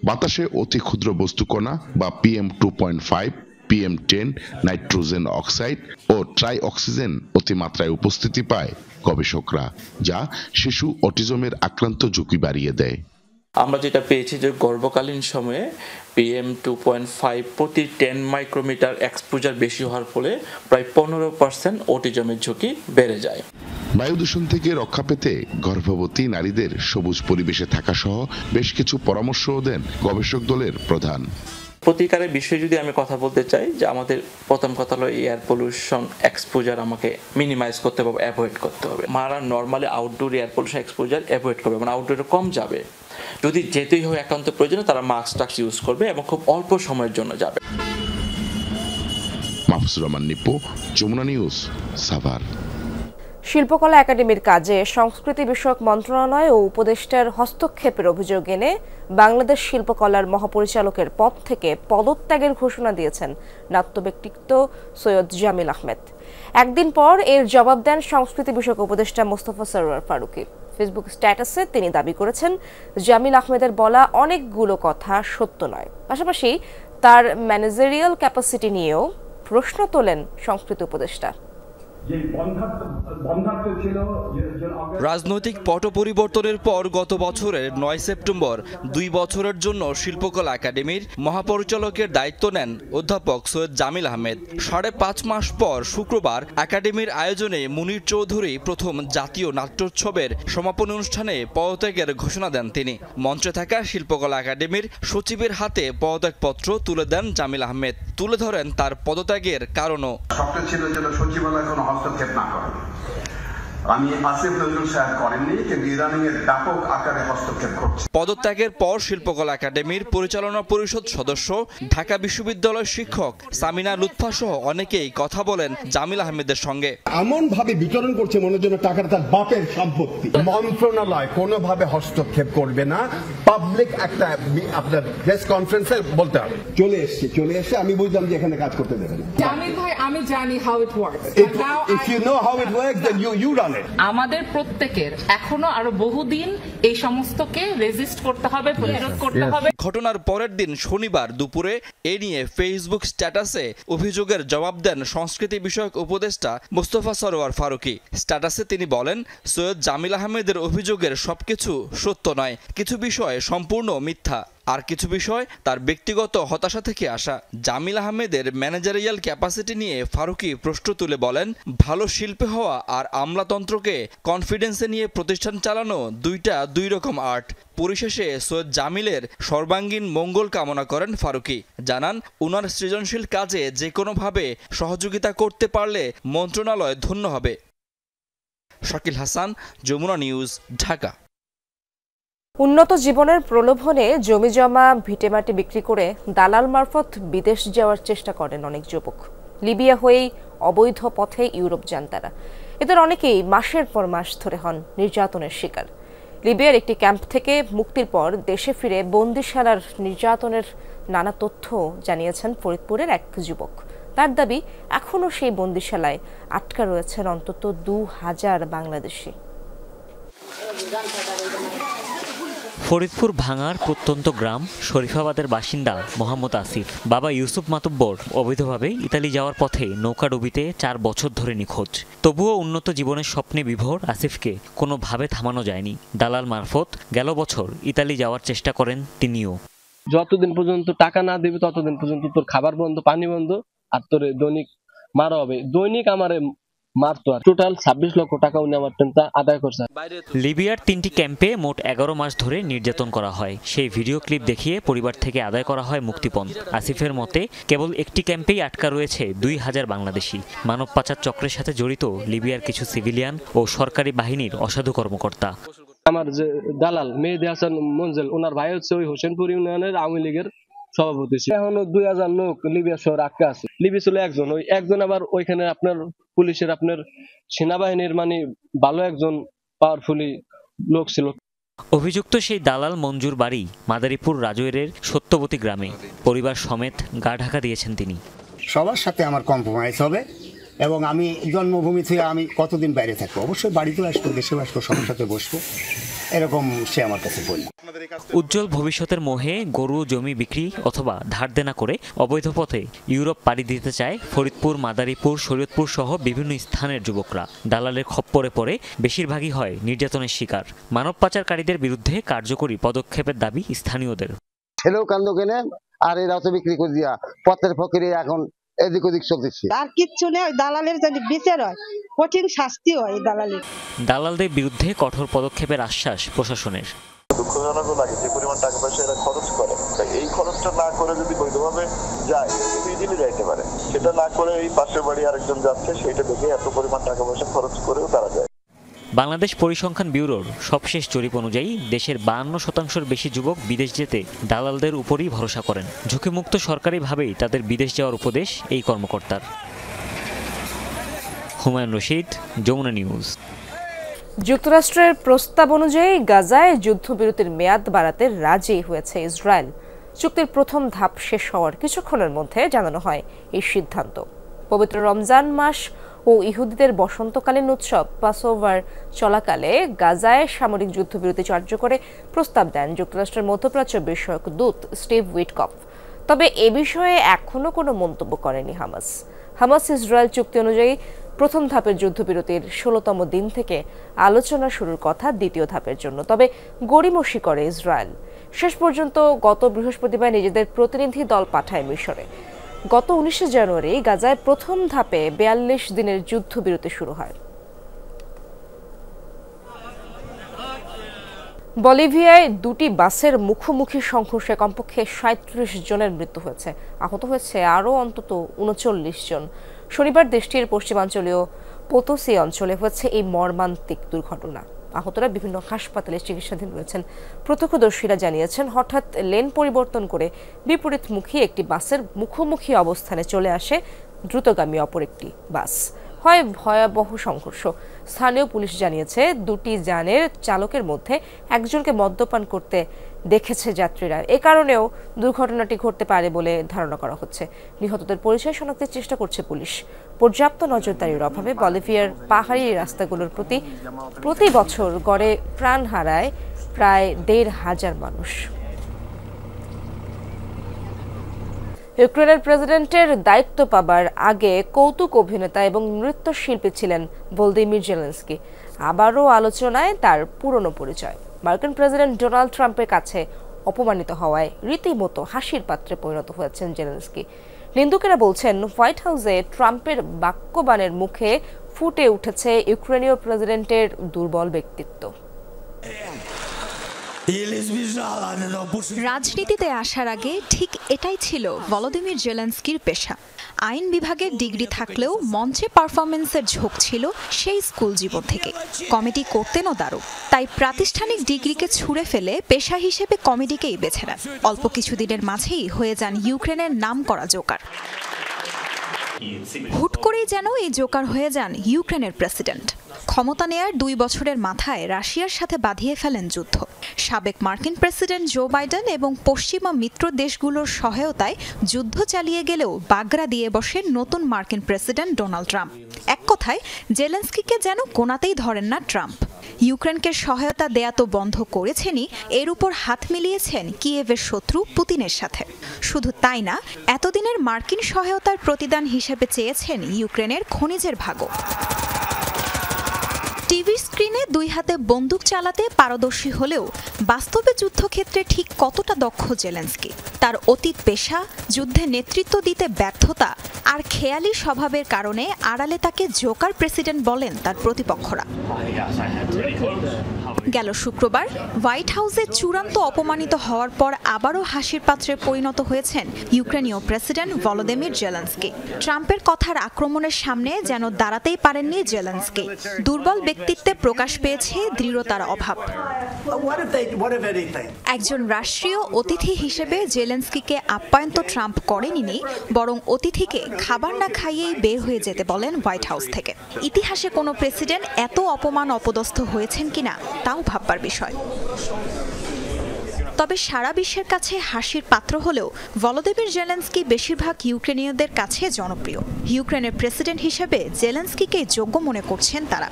বাতাসে অতি ক্ষুদ্র বস্তুকণা বা PM2.5, PM10, নাইট্রোজেন অক্সাইড ও ট্রাই অক্সিজেন অতিমাত্রায় উপস্থিতি পায় গবেষকরা, যা শিশু অটিজমের আক্রান্ত ঝুঁকি বাড়িয়ে দেয়। আমরা যেটা পেয়েছি যে গর্ভকালীন সময়ে PM2.5 প্রতি 10 মাইক্রোমিটার এক্সপোজার বেশি হওয়ার ফলে প্রায় 15% অটিজমের ঝুঁকি বেড়ে যায়। বায়ু দূষণ থেকে রক্ষা পেতে গর্ভবতী নারীদের সবুজ পরিবেশে থাকা সহ বেশ কিছু পরামর্শও দেন গবেষক দলের প্রধান। প্রতিকারের বিষয়ে যদি আমি কথা বলতে চাই, যে আমাদের প্রথম কথা হলো এয়ার পলিউশন এক্সপোজার আমাকে মিনিমাইজ করতে হবে, অ্যাভয়েড করতে হবে। মারা normally outdoor air pollution exposure avoid করবে, মানে আউটডোরে কম যাবে। যদি যেতেই হয় একান্ত প্রয়োজনে তারা মাস্ক টাস্ক ইউজ করবে এবং খুব অল্প সময়ের জন্য যাবে। মাহফুজুর রহমান নিপু, যমুনা নিউজ, সাভার। শিল্পকলা একাডেমির কাজে সংস্কৃতি বিষয়ক মন্ত্রণালয় ও উপদেষ্টার হস্তক্ষেপের অভিযোগ এনে বাংলাদেশ শিল্পকলার মহাপরিচালকের পদ থেকে পদত্যাগের ঘোষণা দিয়েছেন নাট্য ব্যক্তিত্ব সৈয়দ জামিল আহমেদ। একদিন পর এর জবাব দেন সংস্কৃতি বিষয়ক উপদেষ্টা মোস্তফা সরোয়ার ফারুকী। ফেসবুক স্ট্যাটাসে তিনি দাবি করেছেন, জামিল আহমেদের বলা অনেকগুলো কথা সত্য নয়। পাশাপাশি তার ম্যানেজারিয়াল ক্যাপাসিটি নিয়েও প্রশ্ন তোলেন সংস্কৃতি উপদেষ্টা। রাজনৈতিক পট পরিবর্তনের পর গত বছরের 9 সেপ্টেম্বর 2 বছরের জন্য শিল্পকলা একাডেমির মহাপরিচালকের দায়িত্ব নেন অধ্যাপক সৈয়দ জামিল আহমেদ। 5.5 মাস পর শুক্রবার একাডেমির আয়োজনে মুনির চৌধুরী প্রথম জাতীয় নাট্যোৎসবের সমাপনী অনুষ্ঠানে পদত্যাগের ঘোষণা দেন তিনি। মঞ্চে থাকা শিল্পকলা একাডেমির সচিবের হাতে পদত্যাগপত্র তুলে দেন জামিল আহমেদ। তুলে ধরেন তার পদত্যাগের কারণও। ছিল যেন সচিবালয় কোনো হস্তক্ষেপ না করে। আমি আসিফ নজরুল সাহেব করেননি, কিন্তু ইদানিং এর ব্যাপক আকারে হস্তক্ষেপ করছে। পদত্যাগের পর শিল্পকলা একাডেমির পরিচালনা পরিষদ সদস্য, ঢাকা বিশ্ববিদ্যালয় শিক্ষক সামিনা লুৎফা সহ অনেকেই কথা বলেন জামিল আহমেদের সঙ্গে। এমন ভাবে বিতরণ করছে মনে জন্য টাকাটা তার বাপের সম্পত্তি। মন্ত্রণালয় কোনোভাবে হস্তক্ষেপ করবে না। পাবলিক একটা আপনার প্রেস কনফারেন্সে বলতে হবে। চলে এসে আমি বুঝলাম যে এখানে কাজ করতে দেবেন। জামিল ভাই, আমি জানি how it works. If you know how it works then you run it. আমাদের প্রত্যেকের এখনো আরো বহুদিন এই সমস্তকে রেজিস্ট করতে হবে, প্রতিরোধ করতে হবে। ঘটনার পরের দিন শনিবার দুপুরে এ নিয়ে ফেসবুক স্ট্যাটাসে অভিযোগের জবাব দেন সংস্কৃতি বিষয়ক উপদেষ্টা মোস্তফা সরোয়ার ফারুকী। স্ট্যাটাসে তিনি বলেন, সৈয়দ জামিল আহমেদের অভিযোগের সবকিছু সত্য নয়, কিছু বিষয় সম্পূর্ণ মিথ্যা, আর কিছু বিষয় তার ব্যক্তিগত হতাশা থেকে আসা। জামিল আহমেদের ম্যানেজারিয়াল ক্যাপাসিটি নিয়ে ফারুকী প্রশ্ন তুলে বলেন, ভালো শিল্পী হওয়া আর আমলাতন্ত্রকে কনফিডেন্সে নিয়ে প্রতিষ্ঠান চালানো দুই রকম আর্ট। পরিশেষে সৈয়দ জামিলের সর্বাঙ্গীন মঙ্গল কামনা করেন ফারুকী। জানান, উনার সৃজনশীল কাজে যে কোনোভাবে সহযোগিতা করতে পারলে মন্ত্রণালয় ধন্য হবে। শাকিল হাসান, যমুনা নিউজ, ঢাকা। উন্নত জীবনের প্রলোভনে জমিজমা ভিটেমাটি বিক্রি করে দালাল মারফত বিদেশ যাওয়ার চেষ্টা করেন অনেক যুবক। লিবিয়া হয়েই অবৈধ পথে ইউরোপ যান তারা। এদের অনেকেই মাসের পর মাস ধরে হন নির্যাতনের শিকার। লিবিয়ার একটি ক্যাম্প থেকে মুক্তির পর দেশে ফিরে বন্দিশালার নির্যাতনের নানা তথ্য জানিয়েছেন ফরিদপুরের এক যুবক। তার দাবি, এখনও সেই বন্দিশালায় আটকা রয়েছেন অন্তত 2000 বাংলাদেশি। ফরিদপুর ভাঙার প্রত্যন্ত গ্রাম শরীফাবাদের বাসিন্দা মোহাম্মদ আসিফ। বাবা ইউসুফ মাতুব্বর অবৈধভাবে ইতালি যাওয়ার পথে নৌকাডুবিতে 4 বছর ধরে নিখোঁজ। তবুও উন্নত জীবনের স্বপ্নে বিভোর আসিফকে কোনোভাবে থামানো যায়নি। দালাল মারফত গেল বছর ইতালি যাওয়ার চেষ্টা করেন তিনিও। যতদিন পর্যন্ত টাকা না দিবে ততদিন পর্যন্ত তোর খাবার বন্ধ, পানি বন্ধ, আর তোর দৈনিক মারা হবে। দৈনিক আমারে মারতো। আর টোটাল 26 লক্ষ টাকা উনি আমার টেনটা আদায় করছে। লিবিয়ার 3টি ক্যাম্পে মোট 11 মাস ধরে নির্যাতন করা হয়। সেই ভিডিও ক্লিপ দেখিয়ে পরিবার থেকে আদায় করা হয় মুক্তিপণ। আসিফের মতে, কেবল একটি ক্যাম্পেই আটকা রয়েছে 2000 বাংলাদেশি। মানব পাচার চক্রের সাথে জড়িত লিবিয়ার কিছু সিভিলিয়ান ও সরকারি বাহিনীর অসাধু কর্মকর্তা। আমার যে দালাল মেহেদি হাসান মঞ্জেল, ওনার ভাই হচ্ছে ওই হোসেনপুর ইউনিয়নের আওয়ামী লীগের সভাপতি। এখনো 2000 লোক লিবিয়া শহরে আটকা আছে। লিবি ছিল একজন, ওই একজন আবার ওইখানে আপনার পুলিশের আপনার সেনাবাহিনীর মানে ভালো একজন পাওয়ারফুলি লোক ছিল। অভিযুক্ত সেই দালাল মঞ্জুর বাড়ি মাদারীপুর রাজৈরের সত্যবতী গ্রামে। পরিবার সমেত গা ঢাকা দিয়েছেন তিনি। সবার সাথে আমার কম্প্রোমাইজ হবে এবং আমি জন্মভূমি থেকে আমি কতদিন বাইরে থাকবো, অবশ্যই বাড়িতে আসবো, দেশে আসবো, সবার সাথে বসবো, এরকম সে আমার কাছে বলল। উজ্জ্বল ভবিষ্যতের মোহে গরু জমি বিক্রি অথবা ধার দেনা করে অবৈধ পথে ইউরোপ পাড়ি দিতে চায় ফরিদপুর, মাদারীপুর, শরীয়তপুর সহ বিভিন্ন স্থানের যুবকরা। দালালের খপ্পরে পড়ে বেশিরভাগই হয় নির্যাতনের শিকার। মানব পাচারকারীদের বিরুদ্ধে কার্যকরী পদক্ষেপের দাবি স্থানীয়দের। ছেলেও কান্দ কেনে আর এরাও তো বিক্রি করে দিয়া পথের ফকিরে এখন এদিক ওদিক চলতেছে। আর কিচ্ছু নেই, দালালের যদি বিচার হয়, কঠিন শাস্তি হয় দালালের। দালালদের বিরুদ্ধে কঠোর পদক্ষেপের আশ্বাস প্রশাসনের। দুঃখজনকও লাগে যে পরিমাণ টাকা পয়সা এরা খরচ করে, এই খরচটা না করে যদি বৈধভাবে যায় ইজিলি যাইতে পারে। সেটা না করে এই পাশের বাড়ি আরেকজন যাচ্ছে, সেইটা দেখে এত পরিমাণ টাকা পয়সা খরচ করেও তারা যায়। বাংলাদেশ পরিসংখ্যান ব্যুরোর সবশেষ জরিপ অনুযায়ী দেশের 52% বেশি যুবক বিদেশ যেতে দালালদের উপরই ভরসা করেন। ঝুঁকিমুক্ত সরকারিভাবেই তাদের বিদেশ যাওয়ার উপদেশ এই কর্মকর্তার। হুমায়ুন রশিদ, যমুনা নিউজ। যুক্তরাষ্ট্রের প্রস্তাব অনুযায়ী গাজায় যুদ্ধবিরতির মেয়াদ বাড়াতে রাজি হয়েছে ইসরায়েল। চুক্তির প্রথম ধাপ শেষ হওয়ার কিছুক্ষণের মধ্যে জানানো হয় এই সিদ্ধান্ত। পবিত্র রমজান মাস ও ইহুদিদের বসন্তকালীন উৎসব পাসওভার চলাকালে গাজায় সামরিক যুদ্ধবিরতি কার্যকরে প্রস্তাব দেন যুক্তরাষ্ট্রের মধ্যপ্রাচ্য বিষয়ক দূত স্টিভ উইটকফ। তবে এ বিষয়ে এখনো কোনো মন্তব্য করেনি হামাস। হামাস ইসরায়েল চুক্তি অনুযায়ী প্রথম ধাপের যুদ্ধবিরতির 16তম দিন থেকে আলোচনা শুরুর কথা দ্বিতীয় ধাপের জন্য। তবে গড়িমসি করে ইসরায়েল। শেষ পর্যন্ত গত বৃহস্পতিবার নিজেদের প্রতিনিধি দল পাঠায় মিশরে। গত 19 জানুয়ারি গাজায় প্রথম ধাপে 42 দিনের যুদ্ধবিরতি শুরু হয়। বলিভিয়ায় 2টি বাসের মুখোমুখি সংঘর্ষে কমপক্ষে 37 জনের মৃত্যু হয়েছে, আহত হয়েছে আরও অন্তত 39 জন। শনিবার দেশটির পশ্চিমাঞ্চলীয় পোতোসি অঞ্চলে হয়েছে এই মর্মান্তিক দুর্ঘটনা। আহতরা বিভিন্ন হাসপাতালে চিকিৎসাধীন রয়েছেন। প্রত্যক্ষদর্শীরা জানিয়েছেন, হঠাৎ লেন পরিবর্তন করে বিপরীতমুখী একটি বাসের মুখোমুখি অবস্থানে চলে আসে দ্রুতগামী অপর একটি বাস। হয় ভয়াবহ সংঘর্ষ। স্থানীয় পুলিশ জানিয়েছে, 2টি যানের চালকের মধ্যে একজনকে মদ্যপান করতে দেখেছে যাত্রীরা। এ কারণেও দুর্ঘটনাটি ঘটতে পারে বলে ধারণা করা হচ্ছে। নিহতদের পরিচয় শনাক্তের চেষ্টা করছে পুলিশ। পর্যাপ্ত নজরদারির অভাবে বলিভিয়ার পাহাড়ি রাস্তাগুলোর প্রতি বছর গড়ে প্রাণ হারায় প্রায় 1,500 মানুষ। ইউক্রেনের প্রেসিডেন্টের দায়িত্ব পাবার আগে কৌতুক অভিনেতা এবং নৃত্যশিল্পী ছিলেন ভলোদিমির জেলেনস্কি। আবারও আলোচনায় তার পুরনো পরিচয়। মার্কিন প্রেসিডেন্ট ডোনাল্ড ট্রাম্পের কাছে অপমানিত হওয়ায় রীতিমতো হাসির পাত্রে পরিণত হয়েছেন জেলেনস্কি। নিন্দুকেরা বলছেন, হোয়াইট হাউসে ট্রাম্পের বাক্যবাণের মুখে ফুটে উঠেছে ইউক্রেনীয় প্রেসিডেন্টের দুর্বল ব্যক্তিত্ব। রাজনীতিতে আসার আগে ঠিক এটাই ছিল ভলোদিমির জেলেনস্কির পেশা। আইন বিভাগের ডিগ্রি থাকলেও মঞ্চে পারফরমেন্সের ঝোঁক ছিল সেই স্কুল জীবন থেকে। কমেডি করতেনও দারুণ, তাই প্রাতিষ্ঠানিক ডিগ্রিকে ছুঁড়ে ফেলে পেশা হিসেবে কমেডিকেই বেছে নেন। অল্প কিছুদিনের মাঝেই হয়ে যান ইউক্রেনের নামকরা জোকার। হুট করেই যেন এই জোকার হয়ে যান ইউক্রেনের প্রেসিডেন্ট। ক্ষমতা নেয়ার 2 বছরের মাথায় রাশিয়ার সাথে বাঁধিয়ে ফেলেন যুদ্ধ। সাবেক মার্কিন প্রেসিডেন্ট জো বাইডেন এবং পশ্চিমা মিত্র দেশগুলোর সহায়তায় যুদ্ধ চালিয়ে গেলেও বাগড়া দিয়ে বসেন নতুন মার্কিন প্রেসিডেন্ট ডোনাল্ড ট্রাম্প। এক কথায় জেলেনস্কিকে যেন কোনাতেই ধরেন না ট্রাম্প। ইউক্রেনকে সহায়তা দেয়া তো বন্ধ করেছেনই, এর উপর হাত মিলিয়েছেন কিয়েভের শত্রু পুতিনের সাথে। শুধু তাই না, এতদিনের মার্কিন সহায়তার প্রতিদান হিসেবে চেয়েছেন ইউক্রেনের খনিজের ভাগও। টিভি স্ক্রিনে 2 হাতে বন্দুক চালাতে পারদর্শী হলেও বাস্তবে যুদ্ধক্ষেত্রে ঠিক কতটা দক্ষ জেলেনস্কি? তার অতীত পেশা, যুদ্ধে নেতৃত্ব দিতে ব্যর্থতা আর খেয়ালি স্বভাবের কারণে আড়ালে তাকে জোকার প্রেসিডেন্ট বলেন তার প্রতিপক্ষরা। গেল শুক্রবার হোয়াইট হাউসে চূড়ান্ত অপমানিত হওয়ার পর আবারও হাসির পাত্রে পরিণত হয়েছেন ইউক্রেনীয় প্রেসিডেন্ট ভলোদিমির জেলেনস্কি। ট্রাম্পের কথার আক্রমণের সামনে যেন দাঁড়াতেই পারেননি জেলেনস্কি। দুর্বল ব্যক্তিত্বে প্রকাশ পেয়েছে দৃঢ়তার অভাব। একজন রাষ্ট্রীয় অতিথি হিসেবে জেলেনস্কিকে আপ্যায়ন তো ট্রাম্প করেননি, বরং অতিথিকে খাবার না খাইয়েই বের হয়ে যেতে বলেন হোয়াইট হাউস থেকে। ইতিহাসে কোনো প্রেসিডেন্ট এত অপমান অপদস্থ হয়েছেন কিনা তাও ভাববার বিষয়। তবে সারা বিশ্বের কাছে হাসির পাত্র হলেও ভলোদিমির জেলেনস্কি বেশিরভাগ ইউক্রেনীয়দের কাছে জনপ্রিয়। ইউক্রেনের প্রেসিডেন্ট হিসেবে জেলেনস্কিকে যোগ্য মনে করছেন তারা।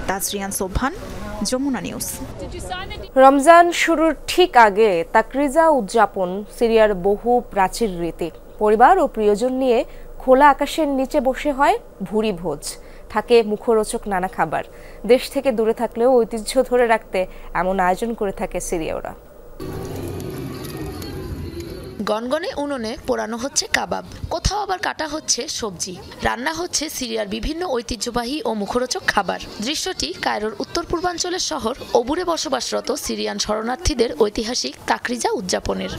তাজরিয়ান সোবহান, যমুনা নিউজ। রমজান শুরুর ঠিক আগে তাকরিজা উদযাপন সিরিয়ার বহু প্রাচীন রীতি। পরিবার ও প্রিয়জন নিয়ে খোলা আকাশের নিচে বসে হয় ভুরি ভোজ, থাকে মুখরোচক নানা খাবার। দেশ থেকে দূরে থাকলেও ঐতিহ্য ধরে রাখতে এমন আয়োজন করে থাকে সিরিয়ারা। গনগনে উনুনে পোড়ানো হচ্ছে কাবাব, কোথাও আবার কাটা হচ্ছে সবজি, রান্না হচ্ছে সিরিয়ার বিভিন্ন ঐতিহ্যবাহী ও মুখরোচক খাবার। দৃশ্যটি কায়রোর উত্তর পূর্বাঞ্চলের শহর ওবুরে বসবাসরত সিরিয়ান শরণার্থীদের ঐতিহাসিক তাকরিজা উদযাপনের।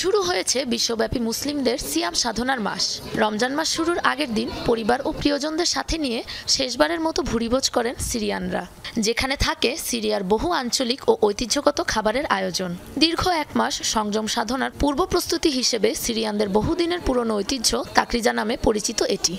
শুরু হয়েছে বিশ্বব্যাপী মুসলিমদের সিয়াম সাধনার মাস। রমজান মাস শুরুর আগের দিন পরিবার ও প্রিয়জনদের সাথে নিয়ে শেষবারের মতো ভুরিভোজ করেন সিরিয়ানরা, যেখানে থাকে সিরিয়ার বহু আঞ্চলিক ও ঐতিহ্যগত খাবারের আয়োজন। দীর্ঘ 1 মাস সংযম সাধনার পূর্ব প্রস্তুতি হিসেবে সিরিয়ানদের বহুদিনের পুরনো ঐতিহ্য তাকরিজা নামে পরিচিত এটি।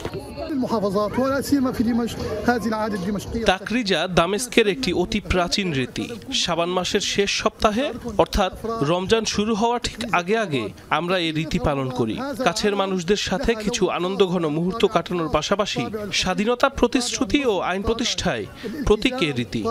তাকরিজা দামেস্কের একটি অতি প্রাচীন রীতি। শাবান মাসের শেষ সপ্তাহে অর্থাৎ রমজান শুরু হওয়া ঠিক আগে আগে আমরা এই রীতি পালন করি। কাছের মানুষদের সাথে কিছু আনন্দঘন মুহূর্ত কাটানোর পাশাপাশি স্বাধীনতার প্রতিশ্রুতি ও আইন প্রতিষ্ঠায় প্রতীক এই রীতি।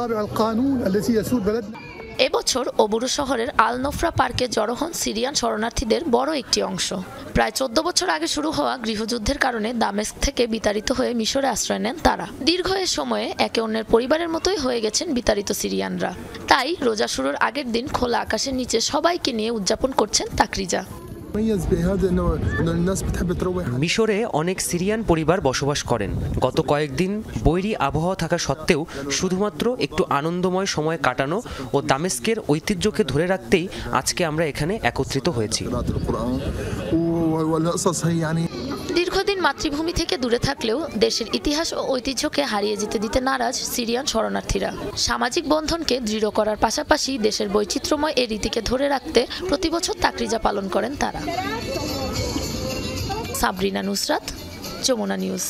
এবছর ওবুরু শহরের আল নোফরা পার্কে জড়ো হন সিরিয়ান শরণার্থীদের বড় একটি অংশ। প্রায় 14 বছর আগে শুরু হওয়া গৃহযুদ্ধের কারণে দামেস্ক থেকে বিতাড়িত হয়ে মিশরে আশ্রয় নেন তারা। দীর্ঘ এ সময়ে একে অন্যের পরিবারের মতোই হয়ে গেছেন বিতাড়িত সিরিয়ানরা। তাই রোজা শুরুর আগের দিন খোলা আকাশের নিচে সবাইকে নিয়ে উদযাপন করছেন তাকরিজা। মিশরে অনেক সিরিয়ান পরিবার বসবাস করেন। গত কয়েকদিন বৈরী আবহাওয়া থাকা সত্ত্বেও শুধুমাত্র একটু আনন্দময় সময় কাটানো ও দামেস্কের ঐতিহ্যকে ধরে রাখতেই আজকে আমরা এখানে একত্রিত হয়েছি। দীর্ঘদিন মাতৃভূমি থেকে দূরে থাকলেও দেশের ইতিহাস ও ঐতিহ্যকে হারিয়ে যেতে দিতে নারাজ সিরিয়ান শরণার্থীরা। সামাজিক বন্ধনকে দৃঢ় করার পাশাপাশি দেশের বৈচিত্র্যময় এই রীতিকে ধরে রাখতে প্রতিবছর তাকরিজা পালন করেন তারা। সাবরিনা নুসরাত, যমুনা নিউজ।